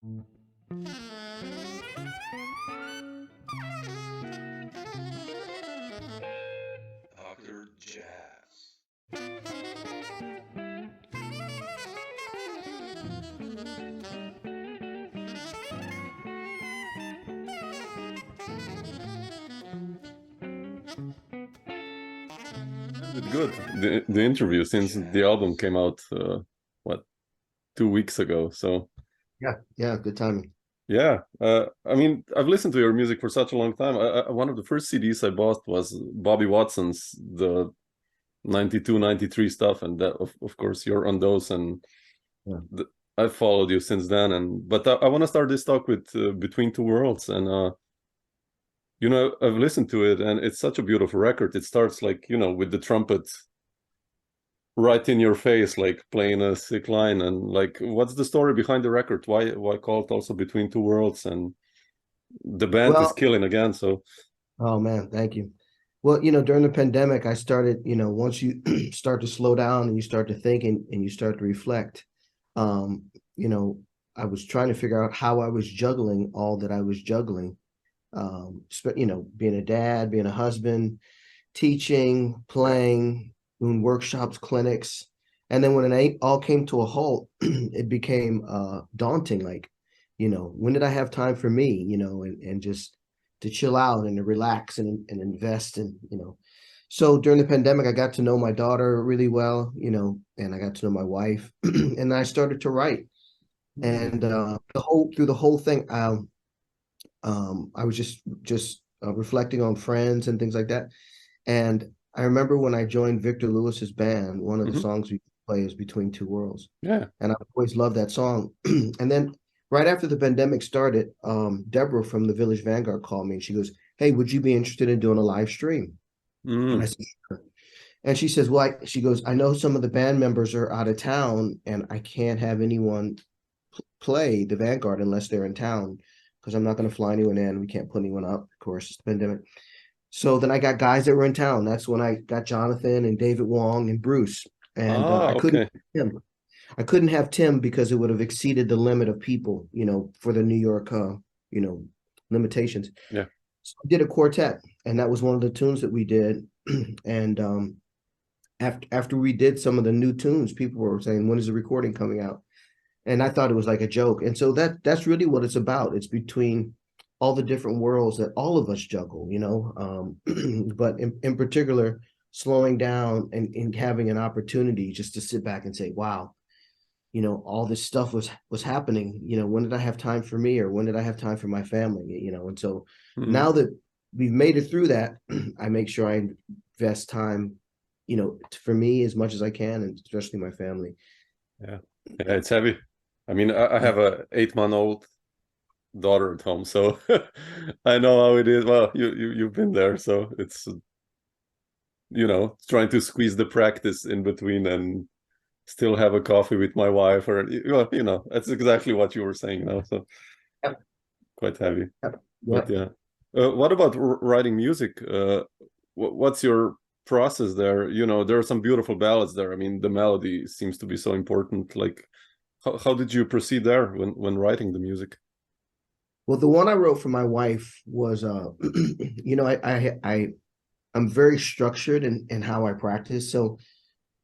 Dr. Jazz. Did good. The interview since the album came out, what, 2 weeks ago. So Yeah, good timing. yeah, I mean, I've listened to your music for such a long time. One of the first CDs I bought was Bobby Watson's, the 92, 93 stuff, and that, of course, you're on those, and Yeah. I've followed you since then. But I want to start this talk with Between Two Worlds, and I've listened to it, and it's such a beautiful record. It starts like, with the trumpet right in your face, like playing a sick line. And like, what's the story behind the record? Why call it also Between Two Worlds? And the band is killing again. So, oh man, thank you. Well, during the pandemic, I started, once you start to slow down and you start to think and you start to reflect, you know, I was trying to figure out how I was juggling all that I was juggling. Being a dad, being a husband, teaching, playing, doing workshops, clinics. And then when it all came to a halt, it became daunting. Like, when did I have time for me, and just to chill out and to relax and invest and, So during the pandemic, I got to know my daughter really well, and I got to know my wife and I started to write. And through the whole thing, I was just reflecting on friends and things like that. And I remember when I joined Victor Lewis's band, one of the songs we play is Between Two Worlds. Yeah. And I always loved that song. And then right after the pandemic started, Deborah from the Village Vanguard called me and she goes, "Hey, would you be interested in doing a live stream?" And I said, "Sure." And she says, she goes, "I know some of the band members are out of town and I can't have anyone play the Vanguard unless they're in town because I'm not going to fly anyone in. We can't put anyone up, of course, it's the pandemic." So then I got guys that were in town. That's when I got Johnathan and David Wong and Bruce. And I couldn't have Tim because it would have exceeded the limit of people, for the New York, limitations. Yeah. So I did a quartet, and that was one of the tunes that we did. And after we did some of the new tunes, people were saying, "When is the recording coming out?" And I thought it was like a joke. And so that's really what it's about. It's between all the different worlds that all of us juggle, but in particular, slowing down and having an opportunity just to sit back and say, wow, all this stuff was happening. When did I have time for me, or when did I have time for my family? And so now that we've made it through that, I make sure I invest time, for me as much as I can, and especially my family. Yeah, it's heavy. I mean, I have a 8-month-old daughter at home, so I know how it is. Well, you've been there, so it's trying to squeeze the practice in between and still have a coffee with my wife, or that's exactly what you were saying now. So quite heavy. But yeah, what about writing music? What's your process there? There are some beautiful ballads there. I mean, the melody seems to be so important. Like, how did you proceed there when writing the music? Well, the one I wrote for my wife was, I'm very structured in how I practice. So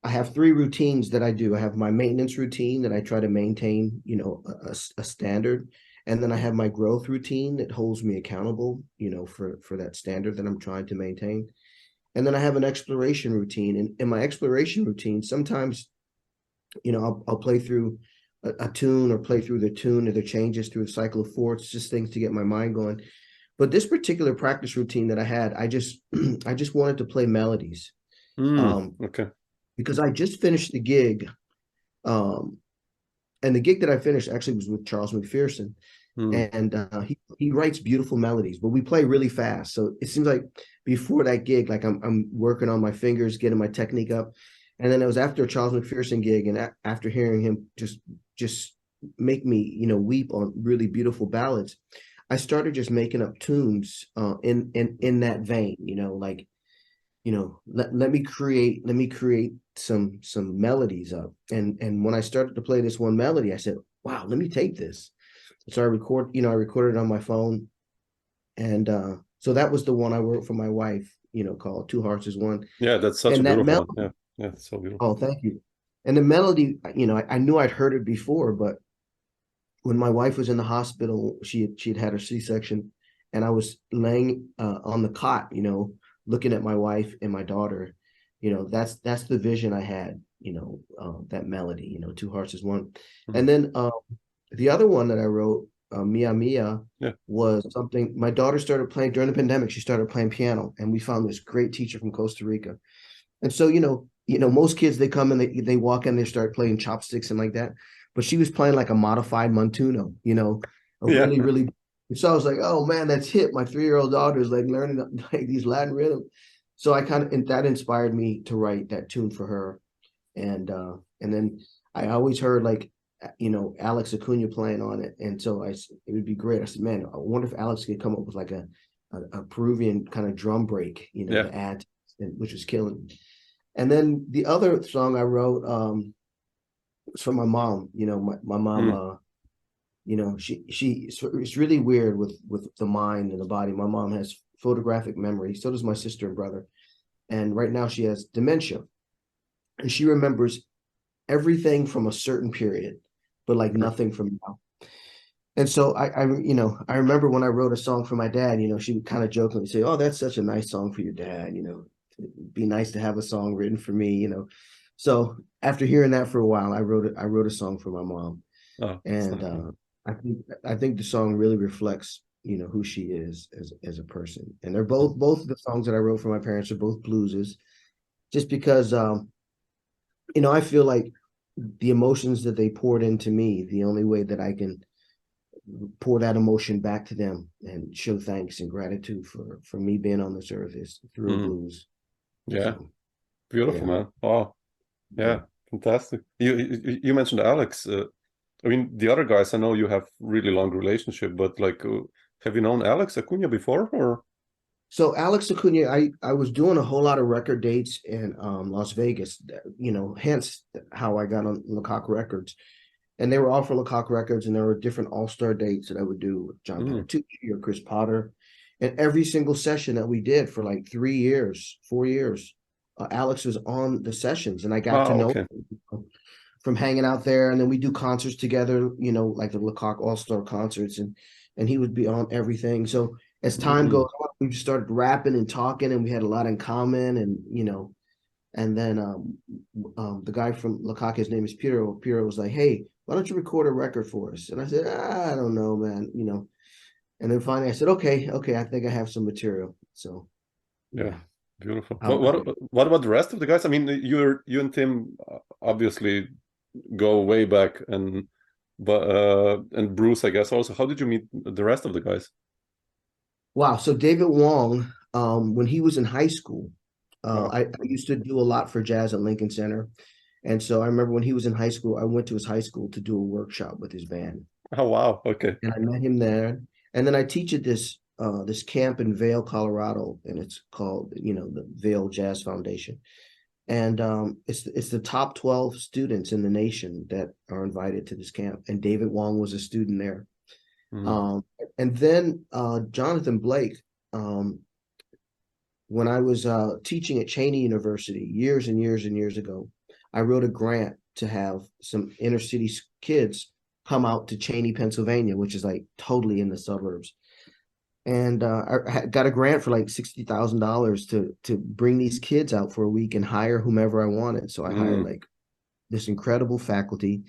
I have 3 routines that I do. I have my maintenance routine that I try to maintain, a standard. And then I have my growth routine that holds me accountable, for that standard that I'm trying to maintain. And then I have an exploration routine. And in my exploration routine, sometimes, I'll play through a tune or play through the tune or the changes through a cycle of 4. It's just things to get my mind going. But this particular practice routine that I had, I just wanted to play melodies. Okay. Because I just finished the gig. And the gig that I finished actually was with Charles McPherson. And he writes beautiful melodies, but we play really fast. So it seems like before that gig, like I'm working on my fingers, getting my technique up. And then it was after a Charles McPherson gig, and after hearing him just make me, weep on really beautiful ballads, I started just making up tunes in that vein, like, let me create some melodies up. And when I started to play this one melody, I said, wow, let me take this. So I recorded it on my phone. And so that was the one I wrote for my wife, called Two Hearts Is One. Yeah, that's such and a that beautiful one. Yeah, it's so beautiful. Oh, thank you. And the melody, I knew I'd heard it before, but when my wife was in the hospital, she'd had her C-section, and I was laying on the cot, looking at my wife and my daughter. That's the vision I had, that melody, Two Hearts Is One. Mhm. And then the other one that I wrote, Mia Mia, Yeah. was something my daughter started playing during the pandemic. She started playing piano, and we found this great teacher from Costa Rica. And so, most kids, they come and they walk in, they start playing chopsticks and like that. But she was playing like a modified Montuno, a Yeah. really, really. So I was like, oh man, that's hip. My 3-year-old daughter is like learning like these Latin rhythms. So that inspired me to write that tune for her. And then I always heard like, Alex Acuna playing on it. And so it would be great. I said, man, I wonder if Alex could come up with like a Peruvian kind of drum break, to add, which was killing. And then the other song I wrote was for my mom. My mom, it's really weird with the mind and the body. My mom has photographic memory. So does my sister and brother. And right now she has dementia. And she remembers everything from a certain period, but like nothing from now. And so I remember when I wrote a song for my dad, she would kind of jokingly say, "Oh, that's such a nice song for your dad. It'd be nice to have a song written for me, So after hearing that for a while, I wrote a song for my mom. Oh, and I think the song really reflects, who she is as a person. And they're both of the songs that I wrote for my parents are both blueses, just because I feel like the emotions that they poured into me, the only way that I can pour that emotion back to them and show thanks and gratitude for me being on this earth is through blues. Yeah. So, Beautiful, man. Oh, yeah. Fantastic. You mentioned Alex. I mean, the other guys, I know you have really long relationship, but like, have you known Alex Acuna before, or? So Alex Acuna, I was doing a whole lot of record dates in Las Vegas, hence how I got on Lecoq Records. And they were all for Lecoq Records, and there were different all-star dates that I would do with John Patitucci or Chris Potter. And every single session that we did for like 3 years, 4 years, Alex was on the sessions, and I got to know him from hanging out there. And then we do concerts together, like the Lecoq All-Star concerts, and he would be on everything. So as time goes on, we just started rapping and talking, and we had a lot in common. And then the guy from Lecoq, his name is Peter. Peter was like, "Hey, why don't you record a record for us?" And I said, "I don't know, man." And then finally I said, okay, I think I have some material. So yeah, beautiful. What about the rest of the guys? I mean, you and Tim obviously go way back, and Bruce, I guess, also. How did you meet the rest of the guys? Wow. So David Wong, when he was in high school, I used to do a lot for jazz at Lincoln Center. And so I remember when he was in high school, I went to his high school to do a workshop with his band. Oh, wow. Okay. And I met him there. And then I teach at this camp in Vail, Colorado, and it's called, the Vail Jazz Foundation. And it's the top 12 students in the nation that are invited to this camp. And David Wong was a student there. And then Johnathan Blake, when I was teaching at Cheney University years and years and years ago, I wrote a grant to have some inner city kids come out to Cheney, Pennsylvania, which is like totally in the suburbs. And I got a grant for like $60,000 to bring these kids out for a week and hire whomever I wanted. So I hired like this incredible faculty.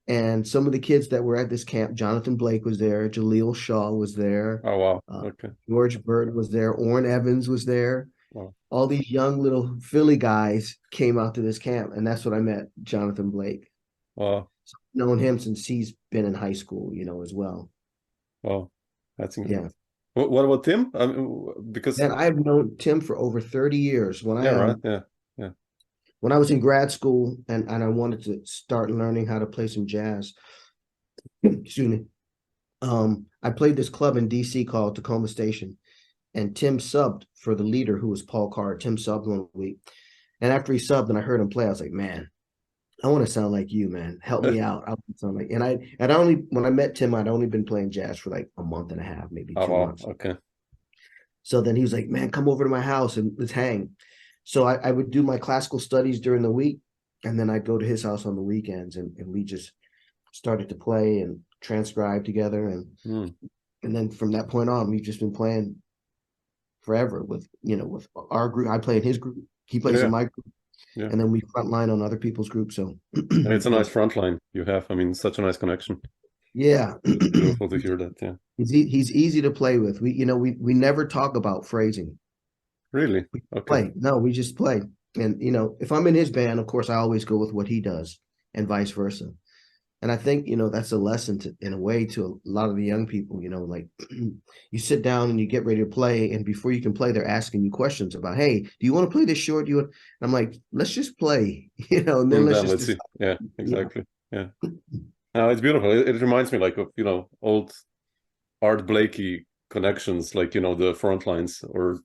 And some of the kids that were at this camp, Johnathan Blake was there, Jaleel Shaw was there. Oh, wow. Okay. George Bird was there, Orrin Evans was there. Wow. All these young little Philly guys came out to this camp, and that's when I met Johnathan Blake. Wow. So I've known him since he's been in high school, as well. Wow. That's incredible. Yeah. What about Tim? Because I've known Tim for over 30 years. When I was in grad school and I wanted to start learning how to play some jazz, excuse me, I played this club in DC called Tacoma Station, and Tim subbed for the leader, who was Paul Carr. Tim subbed one week, and after he subbed and I heard him play, I was like, man, I want to sound like you, man. Help me out. I want to sound like, and I only, when I met Tim, I'd only been playing jazz for like a month and a half, maybe Oh, 2 months. wow. Okay. So then he was like, man, come over to my house and let's hang. So I would do my classical studies during the week, and then I'd go to his house on the weekends, and we just started to play and transcribe together. And then from that point on, we've just been playing forever with, with our group. I play in his group, he plays in my group, and then we frontline on other people's groups. So and it's a nice front line you have. I mean, such a nice connection. Yeah. It's beautiful to hear that. Yeah. He's easy to play with. We never talk about phrasing. Really? We play. No, we just play. And if I'm in his band, of course, I always go with what he does, and vice versa. And I think, that's a lesson in a way to a lot of the young people, like you sit down and you get ready to play, and before you can play, they're asking you questions about, hey, do you want to play this short? And I'm like, let's just play, and then let's see. Yeah, exactly. Yeah. No, it's beautiful. It reminds me like of, old Art Blakey connections, like, the front lines, or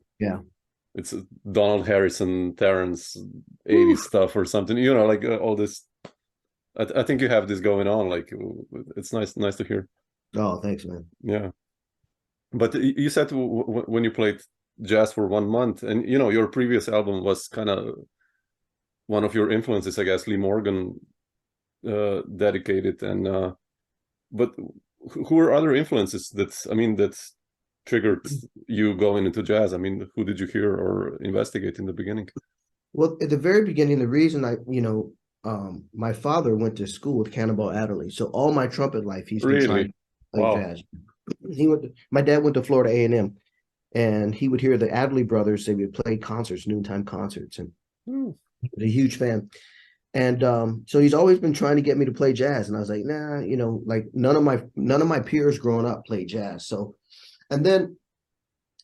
it's Donald Harrison, Terrence 80s stuff or something, like all this. I think you have this going on. Like, it's nice to hear. Oh, thanks, man. Yeah. But you said when you played jazz for 1 month, and, your previous album was kind of one of your influences, I guess, Lee Morgan, dedicated. And but who are other influences that triggered you going into jazz? I mean, who did you hear or investigate in the beginning? Well, at the very beginning, the reason my father went to school with Cannonball Adderley, so all my trumpet life he's been trying to play jazz. My dad went to Florida A&M, and he would hear the Adderley brothers. They would play concerts, noontime concerts, and he was a huge fan. And so he's always been trying to get me to play jazz, and I was like, nah, like none of my peers growing up played jazz. So, and then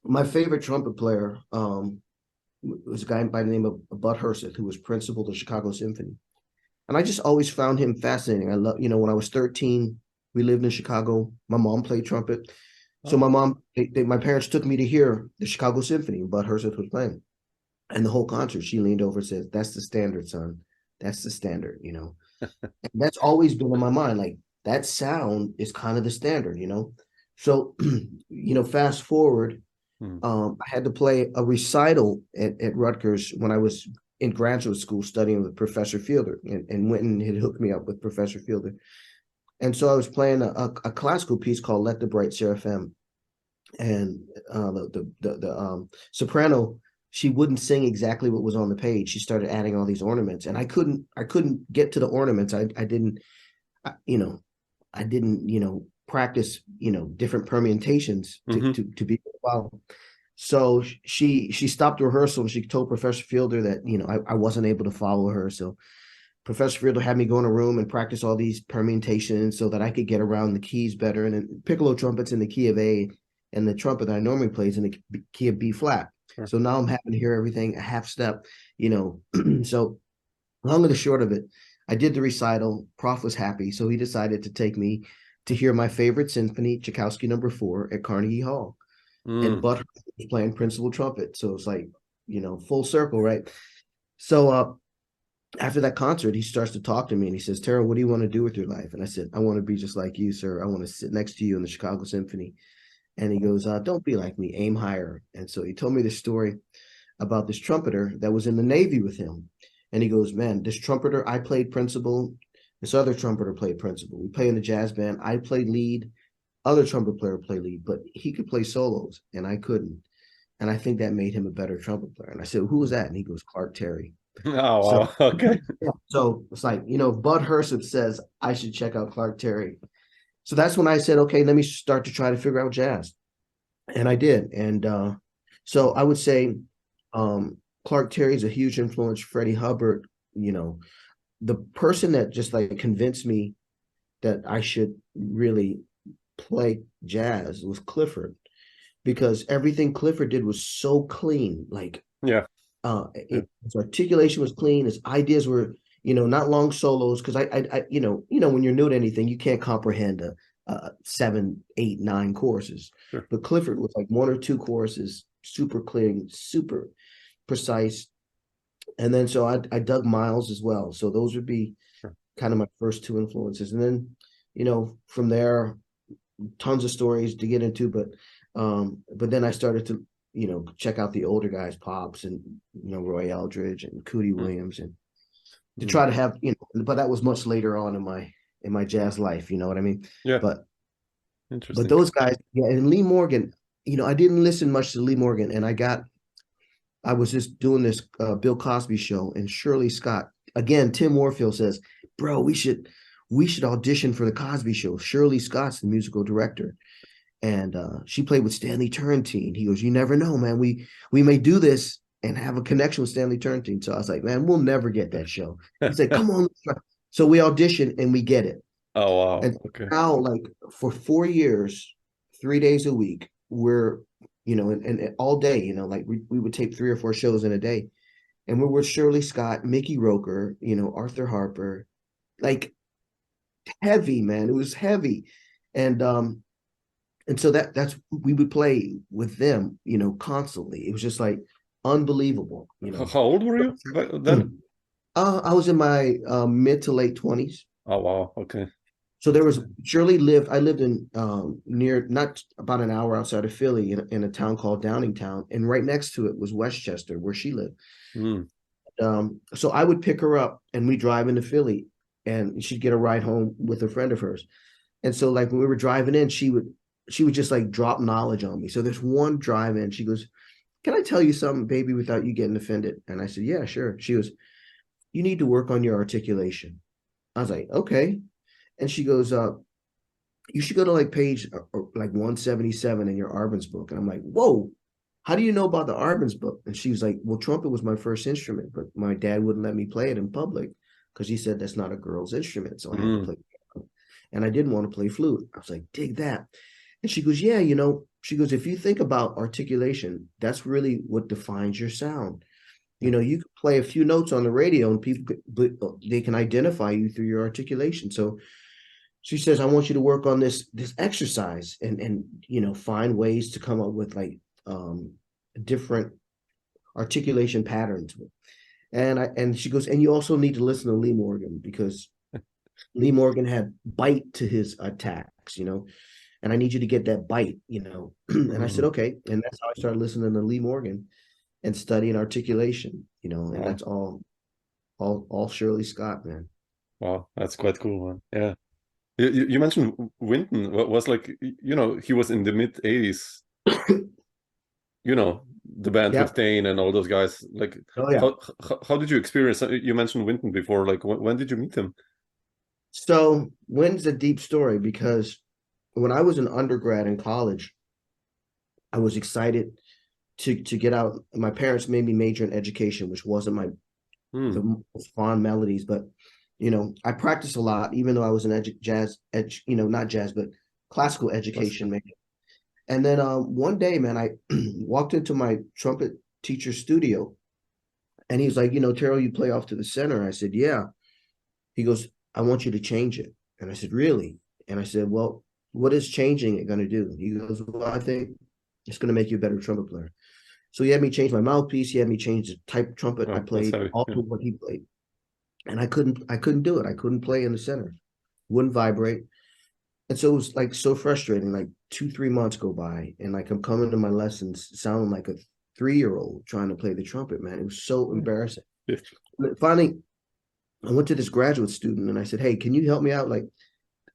my favorite trumpet player was a guy by the name of Bud Herseth, who was principal of the Chicago Symphony. And I just always found him fascinating. I love, when I was 13, we lived in Chicago. My mom played trumpet. So my parents took me to hear the Chicago Symphony, Bud Herseth was playing. And the whole concert, she leaned over and said, that's the standard, son. That's the standard, And that's always been in my mind. Like, that sound is kind of the standard, So, fast forward, I had to play a recital at Rutgers when I was in graduate school studying with Professor Fielder, and went and had hooked me up with Professor Fielder. And so I was playing a classical piece called Let the Bright Seraphim. And the soprano, she wouldn't sing exactly what was on the page. She started adding all these ornaments, and I couldn't get to the ornaments. I didn't practice, different permutations to be well. So she stopped rehearsal, and she told Professor Fielder that, I wasn't able to follow her. So Professor Fielder had me go in a room and practice all these permutations so that I could get around the keys better. And then piccolo trumpet's in the key of A, and the trumpet that I normally play is in the key of B flat. Sure. So now I'm having to hear everything a half step, So long and the short of it, I did the recital. Prof was happy, so he decided to take me to hear my favorite symphony, Tchaikovsky No. 4, at Carnegie Hall. And Bud was playing principal trumpet. So it's like, full circle, right? So after that concert, he starts to talk to me, and he says, Terell, what do you want to do with your life? And I said, I want to be just like you, sir. I want to sit next to you in the Chicago Symphony. And he goes, don't be like me, aim higher. And so he told me this story about this trumpeter that was in the Navy with him. And he goes, man, this trumpeter, I played principal. This other trumpeter played principal. We play in the jazz band. I played lead. Other trumpet player played lead, but he could play solos, and I couldn't. And I think that made him a better trumpet player. And I said, who was that? And he goes, Clark Terry. Oh, so, wow. Okay. So it's like, Bud Herseth says I should check out Clark Terry. So that's when I said, okay, let me start to try to figure out jazz. And I did. And so I would say Clark Terry is a huge influence. Freddie Hubbard, the person that just like convinced me that I should really play jazz was Clifford, because everything Clifford did was so clean. Like, his articulation was clean. His ideas were, not long solos. Because I when you're new to anything, you can't comprehend 7, 8, 9 choruses. Sure. But Clifford was like 1 or 2 choruses, super clean, super precise. And then so I dug Miles as well. So those would be kind of my first two influences. And then, from there, tons of stories to get into, but then I started to, check out the older guys, Pops and, Roy Eldridge and Cootie Williams, and to try to have, but that was much later on in my jazz life, you know what I mean? Yeah. But interesting. But those guys, yeah, and Lee Morgan, I didn't listen much to Lee Morgan, and I was just doing this Bill Cosby show, and Shirley Scott, again, Tim Warfield says, bro, we should audition for the Cosby Show. Shirley Scott's the musical director, and she played with Stanley Turrentine. He goes, you never know, man. We may do this and have a connection with Stanley Turrentine. So I was like, man, we'll never get that show. He's like, come on. So we audition and we get it. Oh, wow. And okay. now, like, for 4 years, 3 days a week, we're, and all day, like we would tape 3 or 4 shows in a day. And we're with Shirley Scott, Mickey Roker, Arthur Harper, like, heavy, man. It was heavy. And so that's, we would play with them, constantly. It was just like unbelievable. How old were you then? I was in my mid to late 20s. Oh, wow. Okay. So I lived in near, not about an hour outside of Philly, in a town called Downingtown, and right next to it was Westchester, where she lived. So I would pick her up and we drive into Philly, and she'd get a ride home with a friend of hers. And so, like, when we were driving in, she would just like drop knowledge on me. So there's one drive in, she goes, can I tell you something, baby, without you getting offended? And I said, yeah, sure. She goes, you need to work on your articulation. I was like, okay. And she goes, you should go to like page like 177 in your Arbenz book. And I'm like, whoa, how do you know about the Arbenz book? And she was like, well, trumpet was my first instrument, but my dad wouldn't let me play it in public because he said that's not a girl's instrument. So I had to play piano. And I didn't want to play flute. I was like, dig that. And she goes, yeah, she goes, if you think about articulation, that's really what defines your sound. You can play a few notes on the radio and people, they can identify you through your articulation. So she says, I want you to work on this exercise and find ways to come up with like different articulation patterns. And she goes, and you also need to listen to Lee Morgan, because Lee Morgan had bite to his attacks, and I need you to get that bite, And I said, okay. And that's how I started listening to Lee Morgan and studying articulation, and that's all Shirley Scott, man. Wow, that's quite cool, man. Yeah. You mentioned Wynton was like, he was in the mid 80s, the band with Dane and all those guys. Like, how did you experience? You mentioned Wynton before. Like, when did you meet him? So Wynton's a deep story, because when I was an undergrad in college, I was excited to get out. My parents made me major in education, which wasn't my the most fond melodies, but I practiced a lot, even though I was an not jazz, but classical education major. And then one day, man, I walked into my trumpet teacher's studio, and he's like, Terell, you play off to the center. I said, yeah. He goes, I want you to change it. And I said, really? And I said, well, what is changing it going to do? He goes, well, I think it's going to make you a better trumpet player. So he had me change my mouthpiece. He had me change the type of trumpet I played, alter what he played. And I couldn't do it. I couldn't play in the center. Wouldn't vibrate. And so it was like so frustrating. Like 2-3 months go by, and like I'm coming to my lessons sounding like a 3-year-old trying to play the trumpet, man. It was so embarrassing. Finally, I went to this graduate student and I said, hey, can you help me out? Like,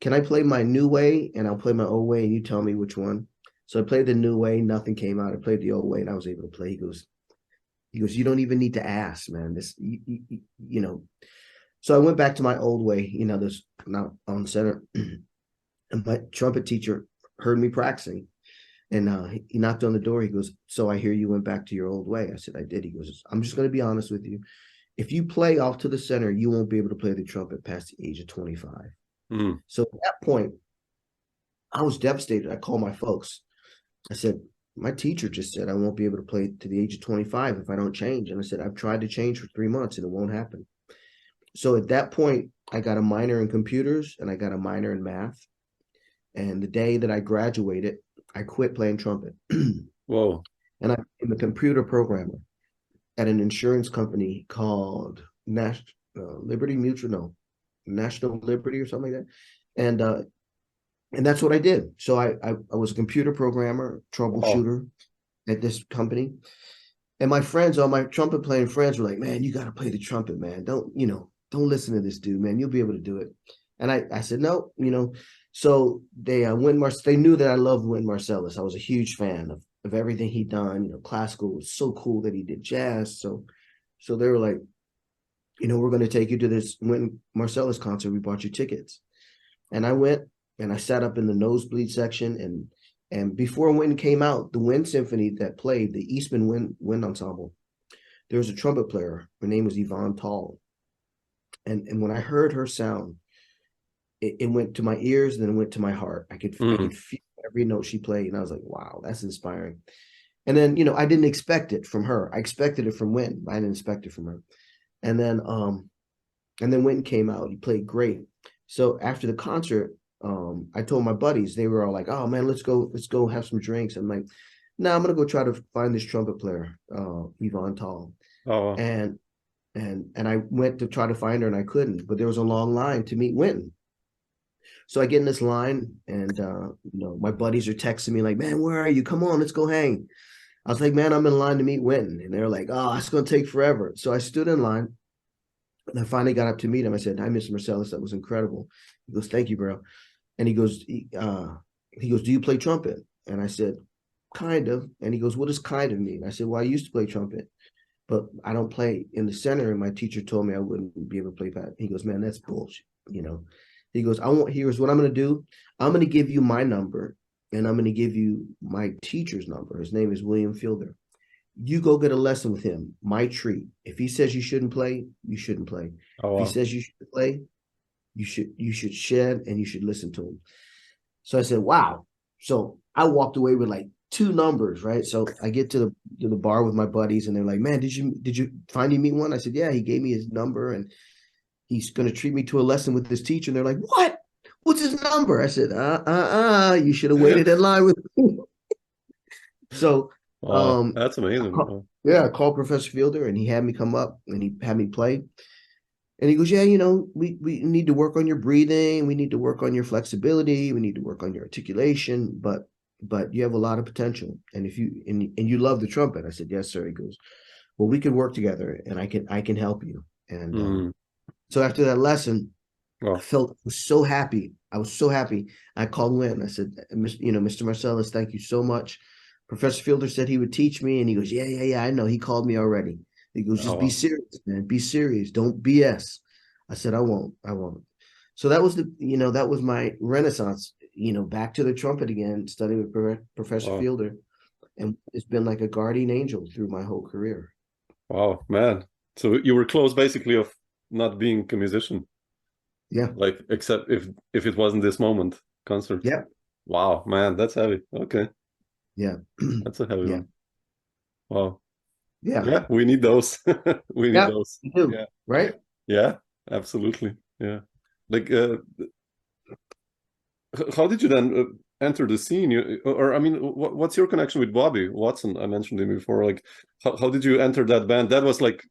can I play my new way and I'll play my old way and you tell me which one? So I played the new way, nothing came out. I played the old way and I was able to play. He goes, you don't even need to ask, man. This, So I went back to my old way, there's not on the center. And my trumpet teacher heard me practicing, and he knocked on the door. He goes, so I hear you went back to your old way. I said, I did. He goes, I'm just going to be honest with you. If you play off to the center, you won't be able to play the trumpet past the age of 25. So at that point, I was devastated. I called my folks. I said, my teacher just said I won't be able to play to the age of 25 if I don't change. And I said, I've tried to change for 3 months and it won't happen. So at that point, I got a minor in computers and I got a minor in math. And the day that I graduated, I quit playing trumpet. Whoa. And I became a computer programmer at an insurance company called Liberty Mutual. No, National Liberty or something like that. And that's what I did. So I was a computer programmer, troubleshooter at this company. And my friends, all my trumpet playing friends were like, man, you got to play the trumpet, man. Don't listen to this dude, man. You'll be able to do it. And I said, no, so they they knew that I loved Wynton Marsalis. I was a huge fan of everything he'd done. Classical was so cool that he did jazz. So they were like, we're going to take you to this Wynton Marsalis concert. We bought you tickets. And I went and I sat up in the nosebleed section. And before Wynton came out, the Wind Symphony that played, the Eastman Wind Ensemble, there was a trumpet player. Her name was Yvonne Tall. And when I heard her sound, it went to my ears and then it went to my heart. I could feel every note she played. And I was like, wow, that's inspiring. And then, I didn't expect it from her. I expected it from Wynton. I didn't expect it from her. And then Wynton came out. He played great. So after the concert, I told my buddies, they were all like, oh man, let's go have some drinks. I'm like, no, I'm going to go try to find this trumpet player, Yvonne Tall. Oh, wow. And I went to try to find her and I couldn't, but there was a long line to meet Wynton. So I get in this line and, my buddies are texting me like, man, where are you? Come on, let's go hang. I was like, man, I'm in line to meet Wynton. And they're like, oh, it's going to take forever. So I stood in line and I finally got up to meet him. I said, hi, Mr. Marsalis. That was incredible. He goes, thank you, bro. And he goes, do you play trumpet? And I said, kind of. And he goes, what does kind of mean? I said, well, I used to play trumpet, but I don't play in the center. And my teacher told me I wouldn't be able to play that. He goes, man, that's bullshit. He goes, here's what I'm going to do. I'm going to give you my number and I'm going to give you my teacher's number. His name is William Fielder. You go get a lesson with him. My treat. If he says you shouldn't play, you shouldn't play. Oh, wow. If he says you should play, you should shed and you should listen to him. So I said, wow. So I walked away with like 2 numbers, right? So I get to the bar with my buddies and they're like, man, did you finally meet one? I said, yeah, he gave me his number and he's going to treat me to a lesson with this teacher. And they're like, what? What's his number? I said, you should have waited in line with me. So that's amazing. I called Professor Fielder and he had me come up and he had me play. And he goes, yeah, we need to work on your breathing. We need to work on your flexibility. We need to work on your articulation, but you have a lot of potential. And if you love the trumpet. I said, yes, sir. He goes, well, we can work together and I can help you. And so after that lesson, I was so happy. I was so happy. I called Wynton. I said, Mr. Marsalis, thank you so much. Professor Fielder said he would teach me. And he goes, yeah, I know. He called me already. He goes, just be serious, man. Be serious. Don't BS. I said, I won't. So that was that was my renaissance, back to the trumpet again, studying with Professor Fielder. And it's been like a guardian angel through my whole career. Wow, man. So you were close basically of not being a musician. Yeah. Like, except if it wasn't this moment concert. Yeah. Wow, man, that's heavy. Okay. Yeah. That's a heavy one. Wow. Yeah. We need those. We need those. We do. Yeah. Right? Yeah, absolutely. Yeah. Like, how did you then enter the scene? What's your connection with Bobby Watson? I mentioned him before. Like, how did you enter that band? That was like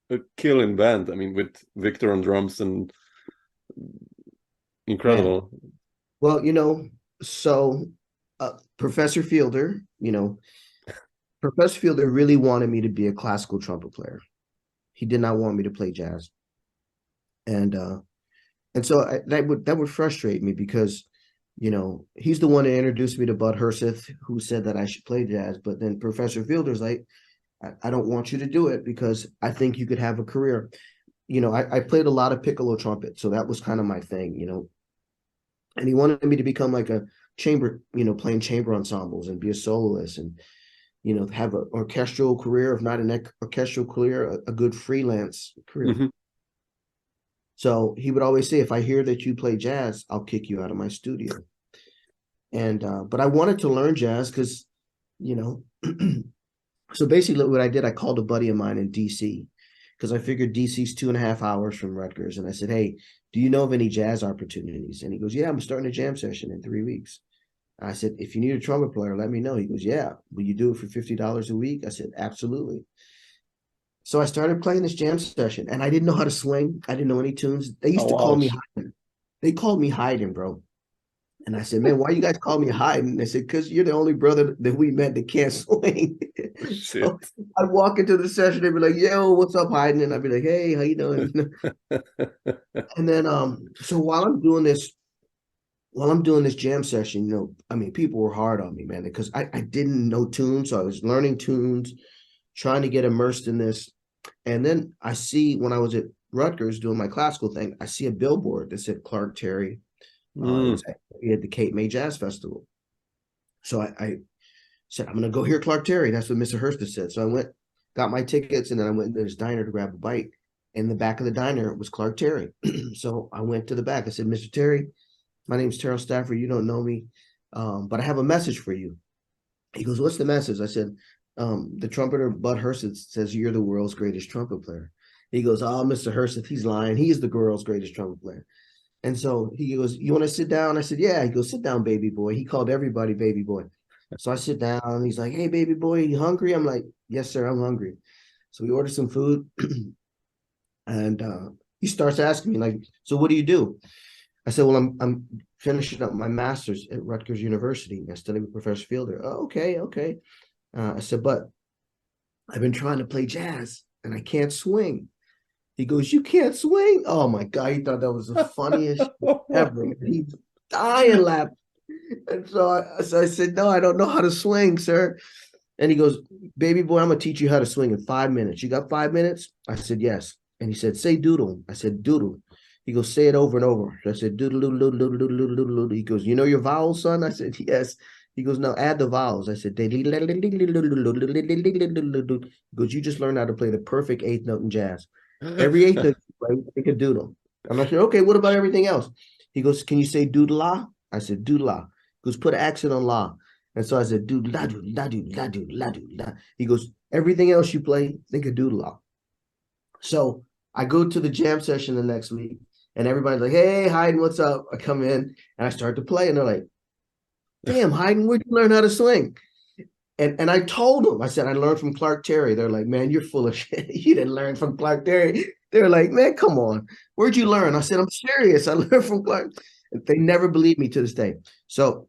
a killing band. I mean, with Victor on drums and incredible. Man. Well, so Professor Fielder, Professor Fielder really wanted me to be a classical trumpet player. He did not want me to play jazz. And so that would frustrate me because, he's the one that introduced me to Bud Herseth, who said that I should play jazz. But then Professor Fielder's like, I don't want you to do it because I think you could have a career. I played a lot of piccolo trumpet. So that was kind of my thing, and he wanted me to become like a chamber, playing chamber ensembles and be a soloist and, have an orchestral career, if not an orchestral career, a good freelance career. Mm-hmm. So he would always say, if I hear that you play jazz, I'll kick you out of my studio. And, but I wanted to learn jazz because, so basically what I did, I called a buddy of mine in DC because I figured DC's 2.5 hours from Rutgers. And I said, hey, do you know of any jazz opportunities? And he goes, yeah, I'm starting a jam session in 3 weeks. I said, if you need a trumpet player, let me know. He goes, yeah. Will you do it for $50 a week? I said, absolutely. So I started playing this jam session, and I didn't know how to swing. I didn't know any tunes. They used to call me Haydn. They called me Haydn, bro. And I said, man, why you guys call me Haydn? They said, because you're the only brother that we met that can't swing. So I'd walk into the session, they'd be like, yo, what's up, Haydn? And I'd be like, hey, how you doing? And then so while I'm doing this jam session, I mean, people were hard on me, man, because I didn't know tunes. So I was learning tunes, trying to get immersed in this. And then I see, when I was at Rutgers doing my classical thing, I see a billboard that said Clark Terry. It was at the Cape May Jazz Festival. So I said, I'm going to go hear Clark Terry. That's what Mr. Hurst said. So I went, got my tickets, and then I went into this diner to grab a bite. In the back of the diner was Clark Terry. So I went to the back. I said, Mr. Terry, my name's Terell Stafford. You don't know me, but I have a message for you. He goes, what's the message? I said, the trumpeter Bud Hurst says you're the world's greatest trumpet player. He goes, oh, Mr. Hurst, he's lying. He's the world's greatest trumpet player. And so he goes, you want to sit down? I said, yeah. He goes, sit down, baby boy. He called everybody baby boy. So I sit down, and he's like, hey, baby boy, you hungry? I'm like, yes, sir, I'm hungry. So we order some food. And he starts asking me, like, so what do you do? I said, well, I'm finishing up my master's at Rutgers University. I study with Professor Fielder. Oh, okay. I said, but I've been trying to play jazz, and I can't swing. He goes, you can't swing? Oh, my God. He thought that was the funniest ever. He's dying laughing. And so I said, no, I don't know how to swing, sir. And he goes, baby boy, I'm going to teach you how to swing in 5 minutes. You got 5 minutes? I said, yes. And he said, say doodle. I said, doodle. He goes, say it over and over. I said, doodle, doodle, doodle, doodle, doodle, doodle, doodle. He goes, you know your vowels, son? I said, yes. He goes, no, add the vowels. I said, he goes, you just learned how to play the perfect eighth note in jazz. Every eighth note you play, take a doodle. I'm like, okay, what about everything else? He goes, can you say doodle-la? I said, doodle-la. He goes, put an accent on la. And so I said, doodle-la, doodle-la, doodle-la, doodle-la, doodle-la. He goes, everything else you play, think of doodle-la. So I go to the jam session the next week, and everybody's like, hey, Haydn, what's up? I come in, and I start to play, and they're like, damn, Haydn, where'd you learn how to swing? And I told them, I said, I learned from Clark Terry. They're like, man, you're full of shit. You didn't learn from Clark Terry. They're like, man, come on. Where'd you learn? I said, I'm serious. I learned from Clark. They never believed me to this day. So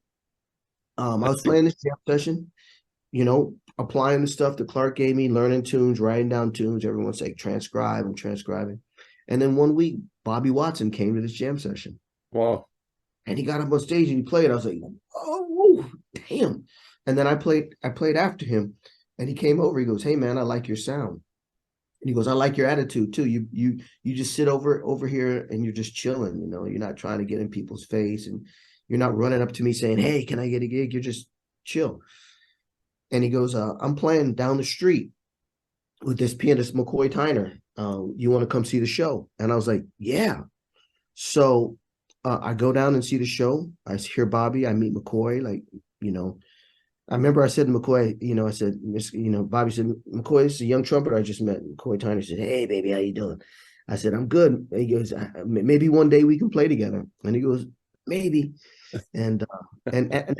I was playing this jam session, applying the stuff that Clark gave me, learning tunes, writing down tunes. Everyone's like, transcribe. I'm transcribing. And then one week, Bobby Watson came to this jam session. Wow. And he got up on stage and he played. I was like, oh, damn. And then I played after him, and he came over. He goes, hey, man, I like your sound. And he goes, I like your attitude too. You just sit over here and you're just chilling. You're not trying to get in people's face, and you're not running up to me saying, hey, can I get a gig? You're just chill. And he goes, I'm playing down the street with this pianist, McCoy Tyner. You want to come see the show? And I was like, yeah. So I go down and see the show. I hear Bobby. I meet McCoy. I remember I said to McCoy, I said, Bobby said, McCoy, this is a young trumpeter I just met. McCoy Tyner said, hey, baby, how you doing? I said, I'm good. He goes, maybe one day we can play together. And he goes, maybe. And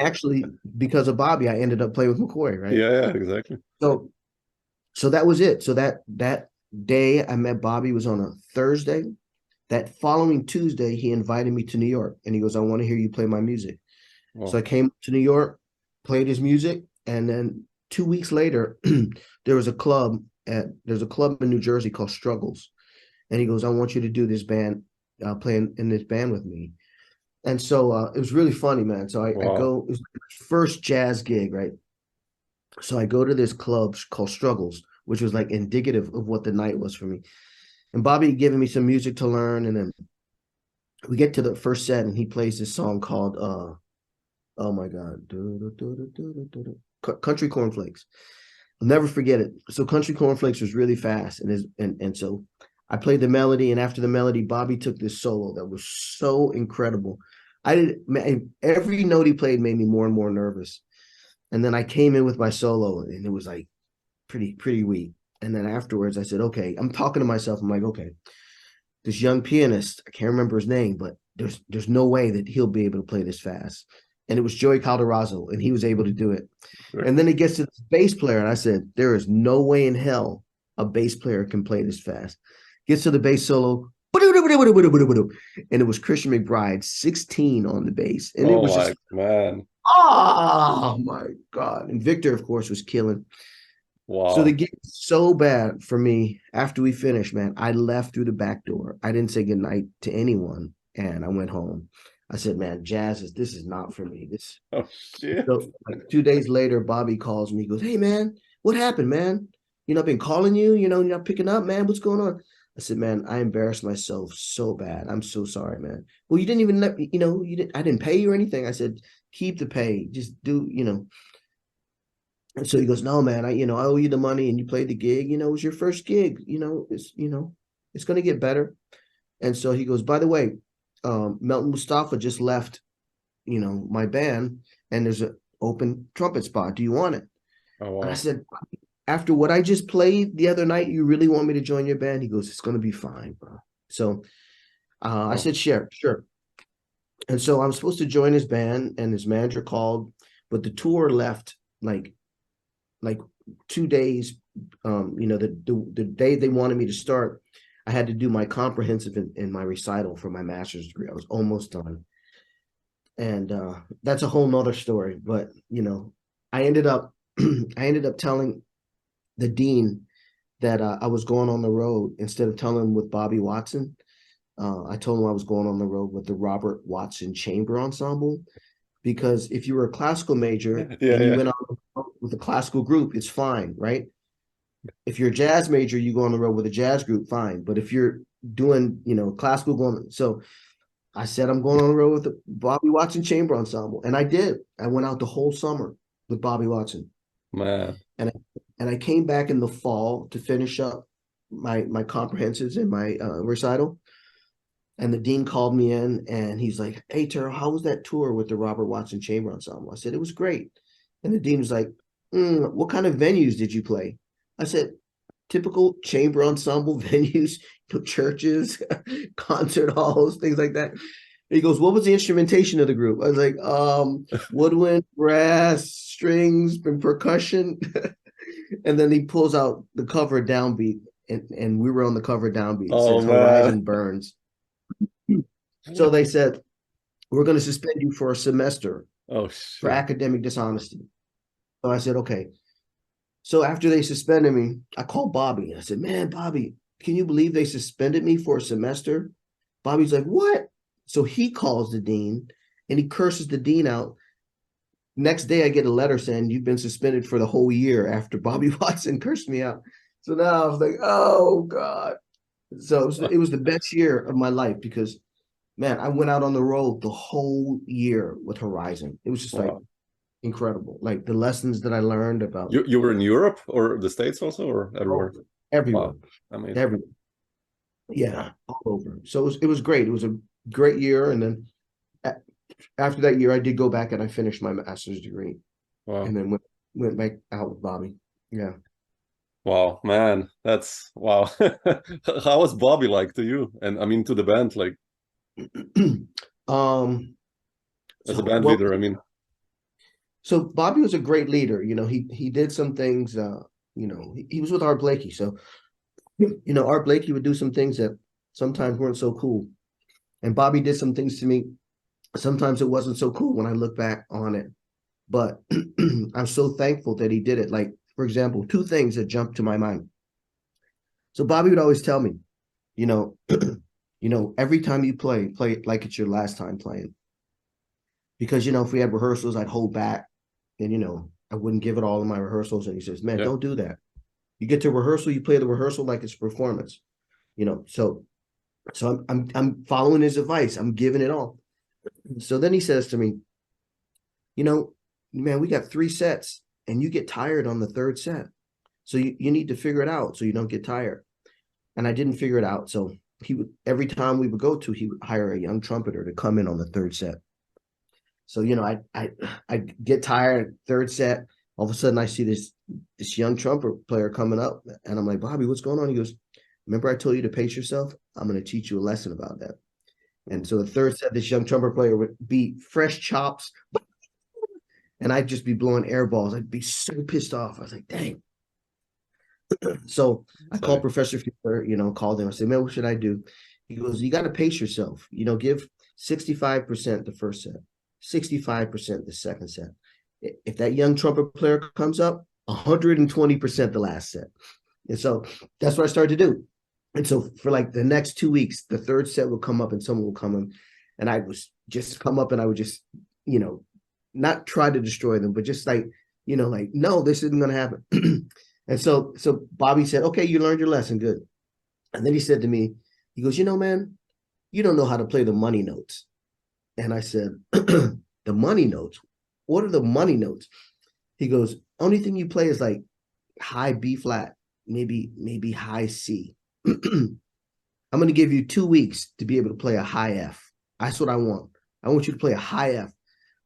actually, because of Bobby, I ended up playing with McCoy, right? Yeah, exactly. So that was it. So that day I met Bobby was on a Thursday. That following Tuesday, he invited me to New York, and he goes, I want to hear you play my music. Wow. So I came to New York, played his music, and then 2 weeks later, there's a club in New Jersey called Struggles, and he goes, I want you to do this band, playing in this band with me. And so it was really funny, man. So I go, it was my first jazz gig, right? So I go to this club called Struggles, which was like indicative of what the night was for me. And Bobby had given me some music to learn, and then we get to the first set, and he plays this song called oh my God, Country Cornflakes. I'll never forget it. So Country Cornflakes was really fast, and so I played the melody, and after the melody, Bobby took this solo that was so incredible. Every note he played made me more and more nervous. And then I came in with my solo, and it was like pretty weak. And then afterwards, I said, okay, I'm talking to myself. I'm like, okay, this young pianist, I can't remember his name, but there's no way that he'll be able to play this fast. And it was Joey Calderazzo, and he was able to do it. Right. And then it gets to the bass player, and I said, there is no way in hell a bass player can play this fast. Gets to the bass solo, and it was Christian McBride, 16 on the bass. And it was just, man. Oh my God. And Victor, of course, was killing. Wow. So the gig was so bad for me after we finished, man. I left through the back door. I didn't say goodnight to anyone. And I went home. I said, man, this is not for me. Oh shit. So like 2 days later, Bobby calls me. He goes, hey man, what happened, man? I've been calling you, you're not picking up, man. What's going on? I said, man, I embarrassed myself so bad. I'm so sorry, man. Well, you didn't even let me, I didn't pay you or anything. I said, keep the pay. Just do, And so he goes, no, man, I owe you the money and you played the gig. It was your first gig. It's going to get better. And so he goes, by the way, Melton Mustafa just left, my band, and there's an open trumpet spot. Do you want it? Oh, wow. And I said, after what I just played the other night, you really want me to join your band? He goes, it's going to be fine, bro. So I said, sure. And so I was supposed to join his band, and his manager called, but the tour left like 2 days. The day they wanted me to start, I had to do my comprehensive in my recital for my master's degree. I was almost done. And that's a whole nother story. But, I ended up telling the dean that I was going on the road. Instead of telling him with Bobby Watson, I told him I was going on the road with the Robert Watson Chamber Ensemble. Because if you were a classical major and you went on with a classical group, it's fine, right? If you're a jazz major, you go on the road with a jazz group, fine. But if you're doing, classical so I said, I'm going on the road with the Bobby Watson Chamber Ensemble. And I did. I went out the whole summer with Bobby Watson. Man. And I came back in the fall to finish up my comprehensives and my recital. And the dean called me in and he's like, hey, Terell, how was that tour with the Robert Watson Chamber Ensemble? I said, it was great. And the dean was like, what kind of venues did you play? I said, typical chamber ensemble venues, churches, concert halls, things like that. He goes, what was the instrumentation of the group? I was like, woodwind, brass, strings, and percussion. And then he pulls out the cover downbeat, and we were on the cover downbeat. It says, Horizon Burns. So they said, we're going to suspend you for a semester for academic dishonesty. So I said, okay. So after they suspended me, I called Bobby. I said, man, Bobby, can you believe they suspended me for a semester? Bobby's like, what? So he calls the dean and he curses the dean out. Next day, I get a letter saying you've been suspended for the whole year after Bobby Watson cursed me out. So now I was like, oh, God. So it was the best year of my life because, man, I went out on the road the whole year with Horizon. It was just like incredible. Like the lessons that I learned about. You were in Europe or the States also or everywhere? Everywhere. Wow. Amazing. Everywhere. Yeah, all over. So it was great. It was a great year. And then after that year, I did go back and I finished my master's degree. Wow. And then went back out with Bobby. Yeah. Wow, man, that's wow. How was Bobby like to you? And I mean to the band, like as a band leader, I mean. So Bobby was a great leader. He did some things, he was with Art Blakey. So, Art Blakey would do some things that sometimes weren't so cool. And Bobby did some things to me. Sometimes it wasn't so cool when I look back on it. But I'm so thankful that he did it. Like, for example, 2 things that jumped to my mind. So Bobby would always tell me, every time you play it like it's your last time playing. Because, if we had rehearsals, I'd hold back and, I wouldn't give it all in my rehearsals. And he says, man, don't do that. You get to rehearsal, you play the rehearsal like it's a performance, so I'm following his advice. I'm giving it all. So then he says to me, man, we got 3 sets and you get tired on the 3rd set. So you need to figure it out so you don't get tired. And I didn't figure it out. So every time we would go to, he would hire a young trumpeter to come in on the 3rd set. So, I get tired, 3rd set. All of a sudden I see this young trumpet player coming up and I'm like, Bobby, what's going on? He goes, remember I told you to pace yourself? I'm going to teach you a lesson about that. And so the 3rd set, this young trumpet player would be fresh chops and I'd just be blowing air balls. I'd be so pissed off. I was like, dang. So I called Professor Fuller, called him. I said, man, what should I do? He goes, you got to pace yourself. Give 65% the first set, 65% the second set. If that young trumpet player comes up, 120% the last set. And so that's what I started to do. And so for like the next 2 weeks, the third set will come up and someone will come in, and I was just come up and I would just, not try to destroy them, but just like, no, this isn't going to happen. And so Bobby said, okay, you learned your lesson. Good. And then he said to me, he goes, man, you don't know how to play the money notes. And I said, the money notes? What are the money notes? He goes, only thing you play is like high B flat, maybe high C. I'm going to give you 2 weeks to be able to play a high F. That's what I want. I want you to play a high F.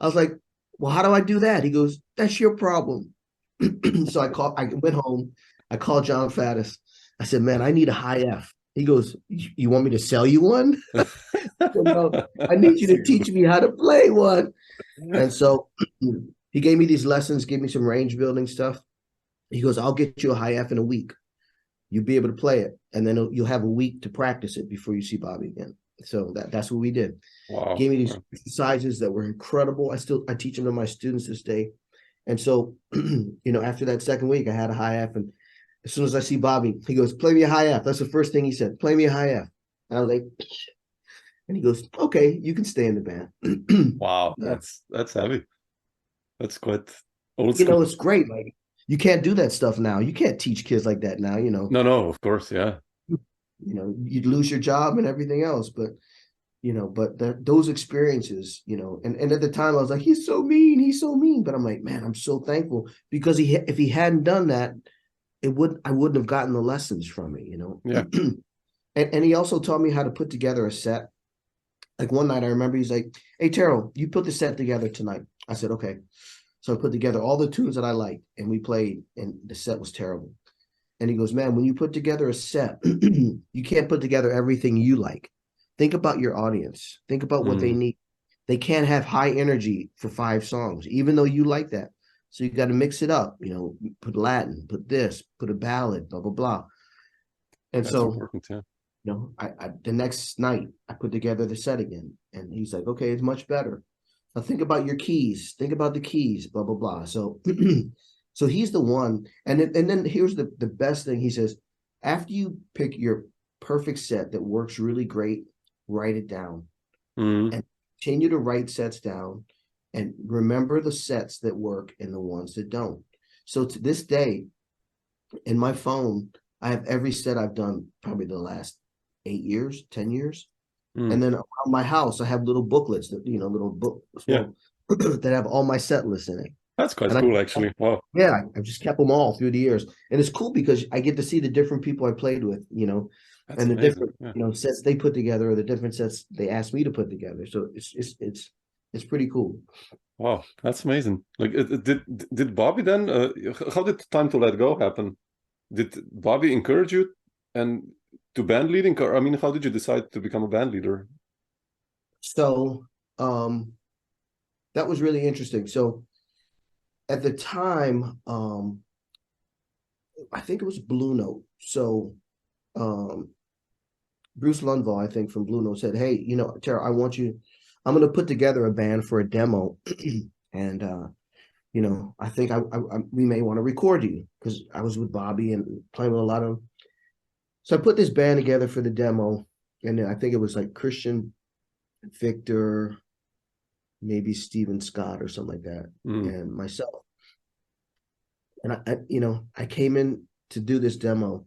I was like, well, how do I do that? He goes, that's your problem. So I went home. I called John Faddis. I said, man, I need a high F. He goes, you want me to sell you one? No, I need you to teach me how to play one. And so he gave me these lessons, gave me some range building stuff. He goes, I'll get you a high F in a week. You'll be able to play it. And then you'll have a week to practice it before you see Bobby again. So that's what we did. Wow. Gave me these exercises that were incredible. I teach them to my students this day. And so, after that second week, I had a high F. And as soon as I see Bobby, he goes, play me a high F. That's the first thing he said, play me a high F. And I was like, and he goes, okay, you can stay in the band. Wow, that's heavy. That's quite old school. It's great. Like, you can't do that stuff now. You can't teach kids like that now, No, of course, yeah. You'd lose your job and everything else. But, those experiences, and at the time I was like, he's so mean. But I'm like, man, I'm so thankful, because if he hadn't done that, I wouldn't have gotten the lessons from it, Yeah. And he also taught me how to put together a set. Like one night I remember he's like, hey, Terell, you put the set together tonight. I said, okay. So I put together all the tunes that I liked, and we played, and the set was terrible. And he goes, man, when you put together a set, you can't put together everything you like. Think about your audience. Think about what they need. They can't have high energy for 5 songs, even though you like that. So you got to mix it up, put Latin, put this, put a ballad, blah, blah, blah. And that's so, important, yeah. I the next night I put together the set again, and he's like, okay, it's much better. Now think about your keys. Think about the keys, blah, blah, blah. So, so he's the one. And then here's the best thing. He says, after you pick your perfect set that works really great, write it down and continue to write sets down, and remember the sets that work and the ones that don't. So to this day, in my phone, I have every set I've done probably the last 8 years, 10 years. And then around my house, I have little booklets that, little books that have all my set lists in it. That's quite cool, actually. Wow. Yeah, I've just kept them all through the years. And it's cool because I get to see the different people I played with, That's and the amazing. different, sets they put together, or the different sets they asked me to put together. So it's pretty cool. Wow, that's amazing. Like, did Bobby then? How did Time to Let Go happen? Did Bobby encourage you and to band leading? Or, I mean, how did you decide to become a band leader? So that was really interesting. So at the time, I think it was Blue Note. So Bruce Lundvall, I think, from Blue Note said, hey, Terell, I'm going to put together a band for a demo. And, I think we may want to record you, because I was with Bobby and playing with a lot of. So I put this band together for the demo. And then I think it was like Christian, Victor, maybe Stephen Scott or something like that, and myself. And I came in to do this demo,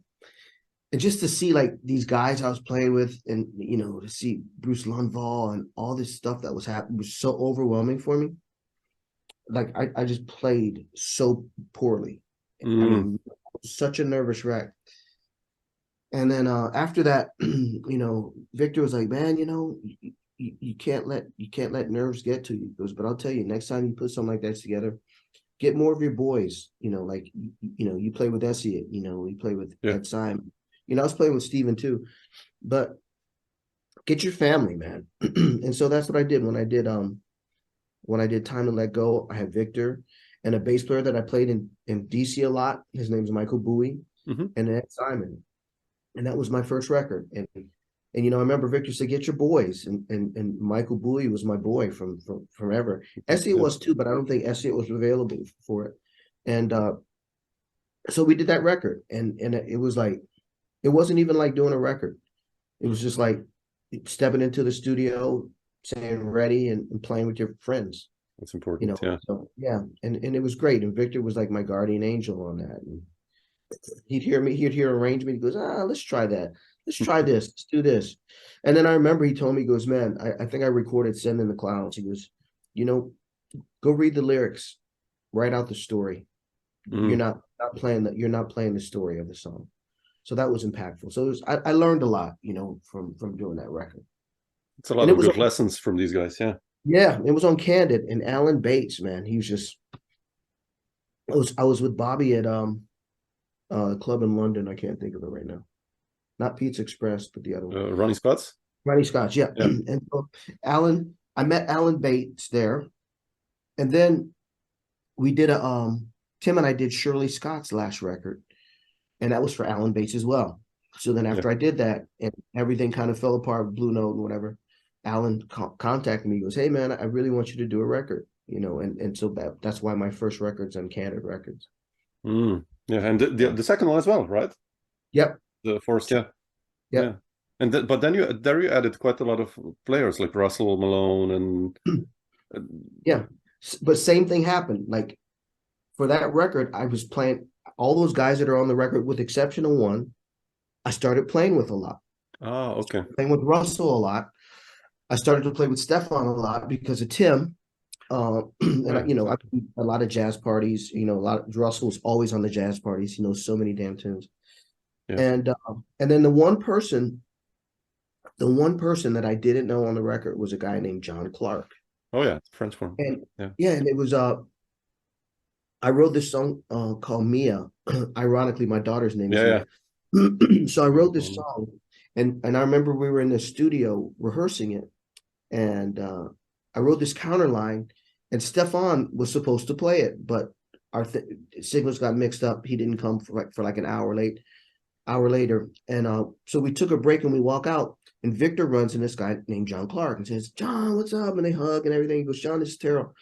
and just to see like these guys I was playing with, and to see Bruce Lundvall and all this stuff that was happening was so overwhelming for me. Like I just played so poorly. I mean, such a nervous wreck. And then after that, Victor was like, man, you can't let nerves get to you. He goes, but I'll tell you, next time you put something like that together, get more of your boys. Like you play with Essie, you play with Ed Simon. I was playing with Steven too, but get your family, man. And so that's what I did when I did Time to Let Go. I had Victor and a bass player that I played in DC a lot. His name's Michael Bowie. and then Simon. And that was my first record. And I remember Victor said, get your boys. And Michael Bowie was my boy from ever. Elliot was too, but I don't think Elliot was available for it. And so we did that record. And it was like, it wasn't even like doing a record. It was just like stepping into the studio, saying ready and playing with your friends. That's important. So, and it was great. And Victor was like my guardian angel on that. And he'd hear arrangement. He goes, let's try that. Let's try this. Let's do this. And then I remember he told me, he goes, man, I think I recorded Send in the Clouds. He goes, go read the lyrics, write out the story. You're not playing the story of the song. So that was impactful. So I learned a lot, from doing that record. It's a lot of good lessons from these guys. Yeah. Yeah. It was on Candid, and Alan Bates, man, he was just, I was with Bobby at a club in London. I can't think of it right now. Not Pizza Express, but the other one. Ronnie Scott's? Ronnie Scott's, yeah. And so I met Alan Bates there. And then we did Tim and I did Shirley Scott's last record. And that was for Alan Bates as well. So then after I did that and everything kind of fell apart, Blue Note and whatever, Alan contacted me. He goes, hey, man, I really want you to do a record, and so that's why my first record's on Candid Records. Yeah, and the second one as well, right? Yep. The first, yeah. And but then you added quite a lot of players like Russell Malone and but same thing happened. Like for that record, I was playing all those guys that are on the record, with exception of one. I started playing with a lot. Oh, okay. Playing with Russell a lot. I started to play with Stefan a lot because of Tim. And I a lot of jazz parties. Russell's always on the jazz parties. He knows so many damn tunes. Yeah. And then the one person that I didn't know on the record was a guy named John Clark. Oh yeah, French horn. And and it was I wrote this song called Mia. Ironically, my daughter's name is Mia. So I wrote this song, and I remember we were in the studio rehearsing it, and I wrote this counter line, and Stefan was supposed to play it, but our signals got mixed up. He didn't come for like an hour later, and so we took a break and we walk out, and Victor runs in this guy named John Clark and says, John, what's up? And they hug and everything. He goes, John, this is Terell.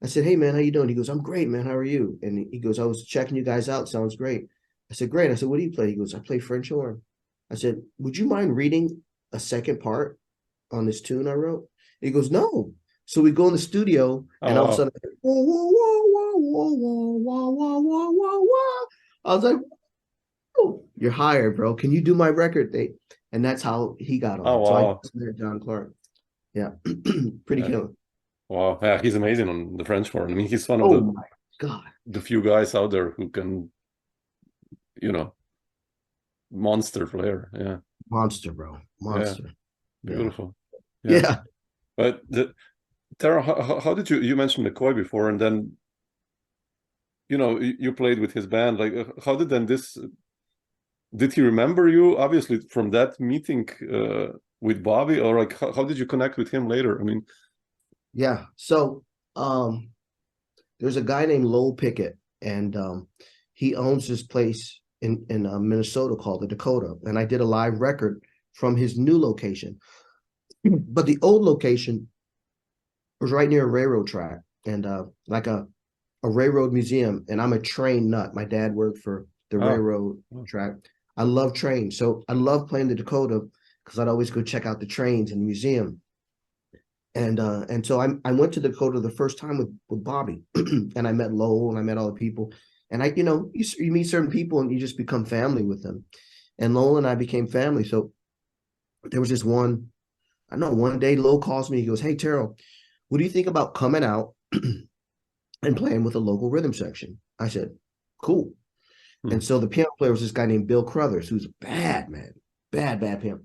I said, hey man, how you doing? He goes, I'm great, man. How are you? And he goes, I was checking you guys out. Sounds great. I said, great. I said, what do you play? He goes, I play French horn. I said, would you mind reading a second part on this tune I wrote? He goes, no. So we go in the studio, and all of a sudden, whoa, whoa, whoa, whoa, whoa, whoa, whoa, whoa, whoa, whoa. I was like, oh, you're hired, bro. Can you do my record date? And that's how he got on. So I listened to John Clark. Yeah, pretty killer. Wow, yeah, he's amazing on the French horn. I mean, he's one of the few guys out there who can, monster player. Yeah, monster, bro, monster. Yeah. Beautiful. Yeah. But Terell, how did you mentioned McCoy before, and then you played with his band. Like, how did then this? Did he remember you obviously from that meeting with Bobby, or like how did you connect with him later? I mean, yeah. So there's a guy named Lowell Pickett, and he owns this place in Minnesota called the Dakota, and I did a live record from his new location, but the old location was right near a railroad track and like a railroad museum. And I'm a train nut. My dad worked for the railroad track. I love trains, so I love playing the Dakota because I'd always go check out the trains in the museum. And so I went to the Dakota the first time with Bobby, and I met Lowell and I met all the people. And you meet certain people and you just become family with them. And Lowell and I became family. So there was this one day Lowell calls me. He goes, hey, Terell, what do you think about coming out and playing with a local rhythm section? I said, cool. And so the piano player was this guy named Bill Crothers, who's a bad man, bad piano.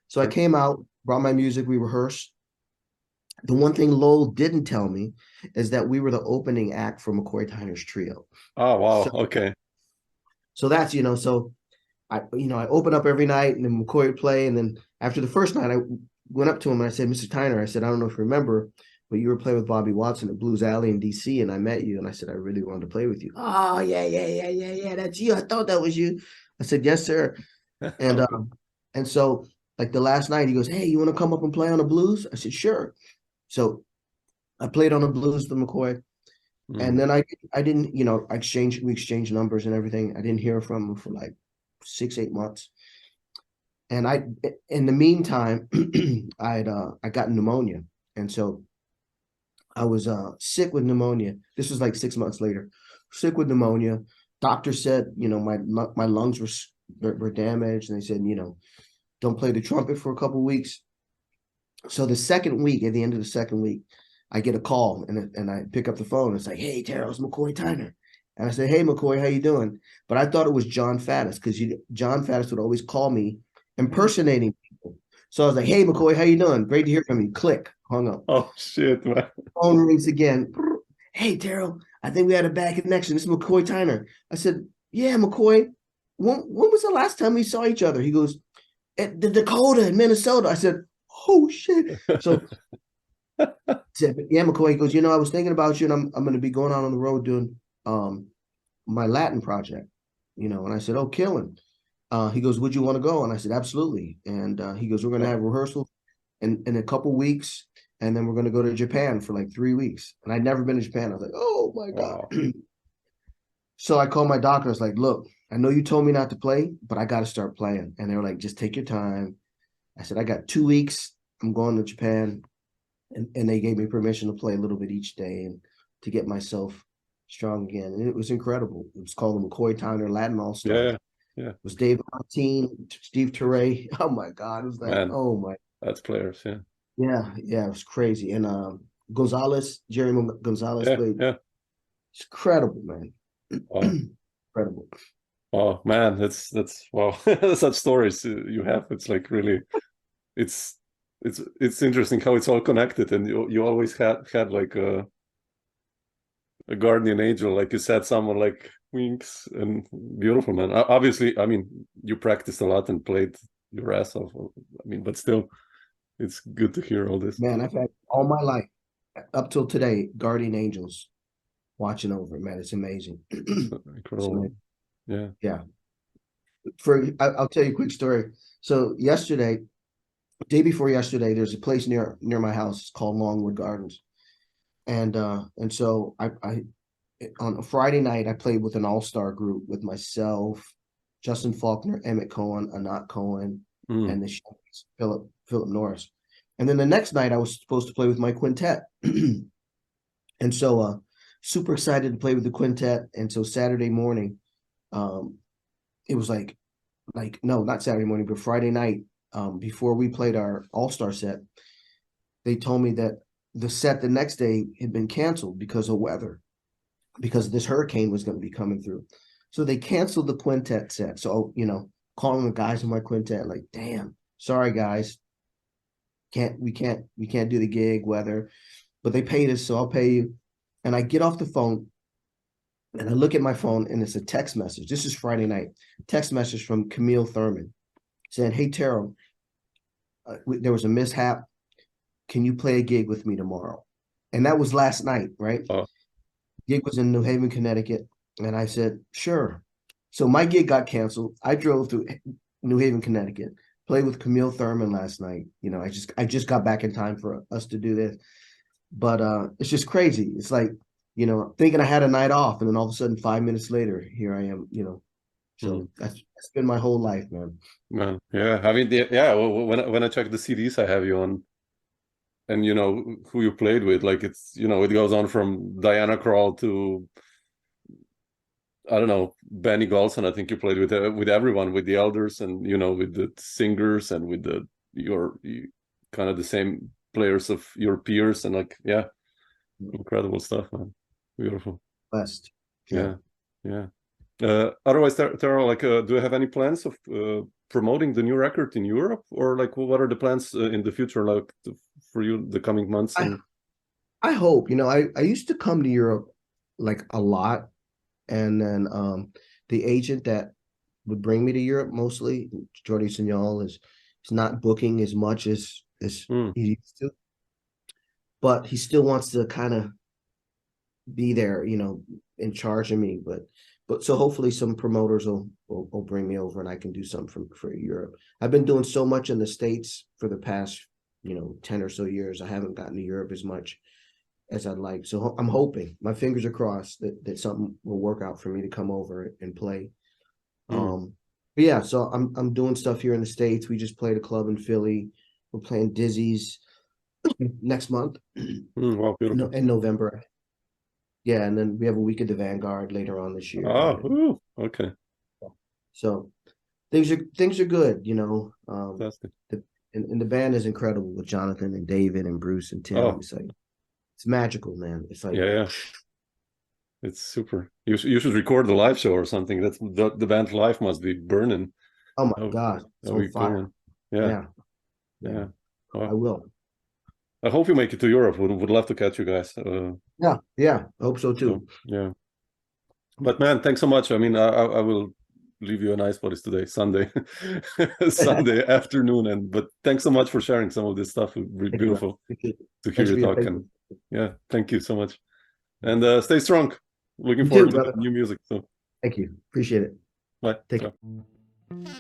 So I came out, brought my music, we rehearsed. The one thing Lowell didn't tell me is that we were the opening act for McCoy Tyner's trio. Oh, wow. Okay. So that's, so I open up every night and then McCoy would play. And then after the first night, I went up to him and I said, Mr. Tyner, I said, I don't know if you remember, but you were playing with Bobby Watson at Blues Alley in DC, and I met you. And I said, I really wanted to play with you. Oh, yeah, that's you. I thought that was you. I said, yes, sir. And so like the last night, he goes, hey, you want to come up and play on the blues? I said, sure. So I played on the blues to McCoy. And then I didn't, we exchanged numbers and everything. I didn't hear from him for like 6-8 months. And in the meantime, I got pneumonia. And so I was sick with pneumonia. This was like 6 months later, sick with pneumonia. Doctor said, my lungs were damaged. And they said, don't play the trumpet for a couple of weeks. So the second week, at the end of the second week, I get a call and I pick up the phone. It's like, hey, Terell, it's McCoy Tyner. And I said, hey, McCoy, how you doing? But I thought it was John Faddis because John Faddis would always call me impersonating people. So I was like, hey, McCoy, how you doing? Great to hear from you. Click, hung up. Oh, shit, man. Phone rings again. Hey, Terell, I think we had a bad connection. This is McCoy Tyner. I said, yeah, McCoy, when was the last time we saw each other? He goes, at the Dakota in Minnesota. I said, oh, shit. So said, yeah, McCoy. He goes, I was thinking about you, and I'm going to be going out on the road doing my Latin project, and I said, oh, killing. He goes, would you want to go? And I said, absolutely. And he goes, we're going to have rehearsal in a couple weeks, and then we're going to go to Japan for like 3 weeks. And I'd never been to Japan. I was like, oh my God. Wow. So I called my doctor. I was like, look, I know you told me not to play, but I got to start playing. And they were like, just take your time. I said, I got 2 weeks. I'm going to Japan. And they gave me permission to play a little bit each day and to get myself strong again. And it was incredible. It was called the McCoy Tyner Latin All-Star. Yeah. It was Dave Martin, Steve Terell. Oh my God. It was like, man, oh my. That's players, yeah. Yeah, it was crazy. And Jerry Gonzalez played. Yeah. It's incredible, man. Wow. Incredible. Oh man, that's wow. Such stories you have. It's like really, it's interesting how it's all connected, and you always had like a guardian angel, like you said, someone like Winks, and beautiful, man. Obviously, I mean, you practiced a lot and played your ass off. I mean, but still, it's good to hear all this. Man, I've had all my life up till today guardian angels watching over, man. It's amazing. Incredible. Amazing. Yeah. I'll tell you a quick story. So day before yesterday, there's a place near my house called Longwood Gardens, and so I on a Friday night I played with an all-star group with myself, Justin Faulkner, Emmett Cohen, Anat Cohen, and the Shepherds, Philip Norris, and then the next night I was supposed to play with my quintet, and so super excited to play with the quintet, and so Saturday morning, it was like no, not Saturday morning, but Friday night. Before we played our all-star set, they told me that the set the next day had been canceled because of weather, because this hurricane was going to be coming through. So they canceled the quintet set. So, calling the guys in my quintet, like, damn, sorry guys. We can't do the gig, weather, but they paid us, so I'll pay you. And I get off the phone and I look at my phone and it's a text message. This is Friday night, text message from Camille Thurman saying, hey, Terell, there was a mishap. Can you play a gig with me tomorrow? And that was last night, right? Gig was in New Haven, Connecticut. And I said, sure. So my gig got canceled. I drove through New Haven, Connecticut, played with Camille Thurman last night. I just got back in time for us to do this. But it's just crazy. It's like, thinking I had a night off, and then all of a sudden 5 minutes later, here I am, So that's been my whole life, man. Man, yeah. I mean, well, when I check the CDs I have you on, and who you played with, like it's it goes on from Diana Krall to I don't know, Benny Golson. I think you played with everyone, with the elders, and with the singers, and with your kind of the same players of your peers, and like incredible stuff, man. Beautiful. Blessed. Yeah. Otherwise, Terell, like, do you have any plans of promoting the new record in Europe, or like, what are the plans in the future, like for you, the coming months? I hope. I used to come to Europe like a lot, and then the agent that would bring me to Europe, mostly Jordi Signal, is not booking as much as he used to, but he still wants to kind of be there, in charge of me. But but so hopefully some promoters will bring me over and I can do something for Europe. I've been doing so much in the States for the past 10 or so years. I haven't gotten to Europe as much as I'd like. So I'm hoping, my fingers are crossed, that something will work out for me to come over and play. But yeah, so I'm doing stuff here in the States. We just played a club in Philly. We're playing Dizzy's next month. Wow, beautiful. In November. Yeah, and then we have a week at the Vanguard later on this year. Okay. So things are good, Fantastic. And the band is incredible with Johnathan and David and Bruce and Tim. It's like, it's magical, man. It's like, yeah. It's super. You should record the live show or something. That's the band live must be burning. Oh my God, it's on fire. Yeah. Wow. I will. I hope you make it to Europe. Would love to catch you guys. Yeah. I hope so too. Yeah. But man, thanks so much. I mean, I will leave you a nice, what is today? Sunday. Sunday afternoon. But thanks so much for sharing some of this stuff. It's beautiful to hear you talk. And yeah, thank you so much. And stay strong. Looking forward to new music. So thank you. Appreciate it. Bye. Take care.